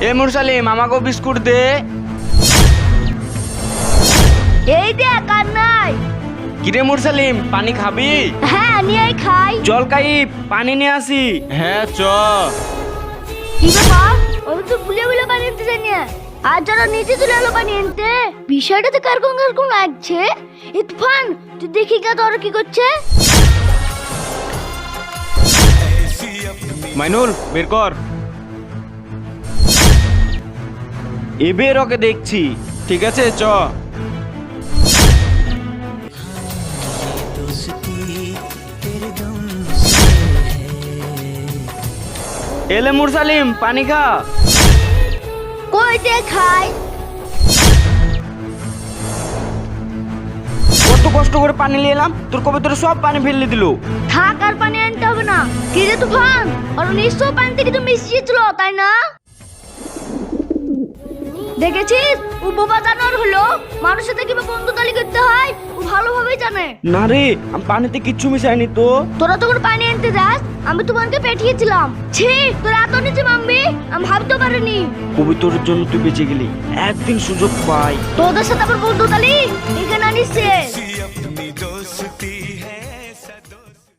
এ মুরসালিম আমাকে বিস্কুট দে। এই দেখ আর নাই। কিরে মুরসালিম পানি খাবি? হ্যাঁ নিয়ে আয় খাই। চল কাইব পানি নিয়ে আসি। হ্যাঁ চ। কি ব্যাপার, আমি তো ভুলে ভুলে পানি আনতে জানি না। আর যারা নিচে চলে এলো পানি আনতে, বিষয়টা তো কারকম কারকম লাগছে। এই তুফান তুই দেখি গা তোরা কি করছে। মাইনুল বের কর। এবার ওকে দেখছি। ঠিক আছে চ। এলে মুরসালিম পানি খা। কই দে খাই। কত কষ্ট করে পানি নিয়ে এলাম, তোর কবে তোর সব পানি ফেলে দিল। থাক আর পানি আনতে হবে না। কি রে তুফান, আর নিশ্চয় পানি থেকে তো মিশিয়েছিল তাই না? দেখেছিস ও বোবা জানোয়ার হলো। মানুষের সাথে কিভাবে বন্ধুতালি করতে হয় ও ভালোভাবেই জানে। না রে আমি পানিতে কিচ্ছু মিশাইনি তো। তোরা যখন পানি আনতে যাস আমি তোমাকে পাঠিয়েছিলাম। ছি তোরা এত নিচে নামবি আমি ভাবতে পারিনি। কবিতর জন্য তুই বেঁচে গেলি, একদিন সুযোগ পাই। তোদের সাথে আবার বন্ধুতালি এখানে আনিস।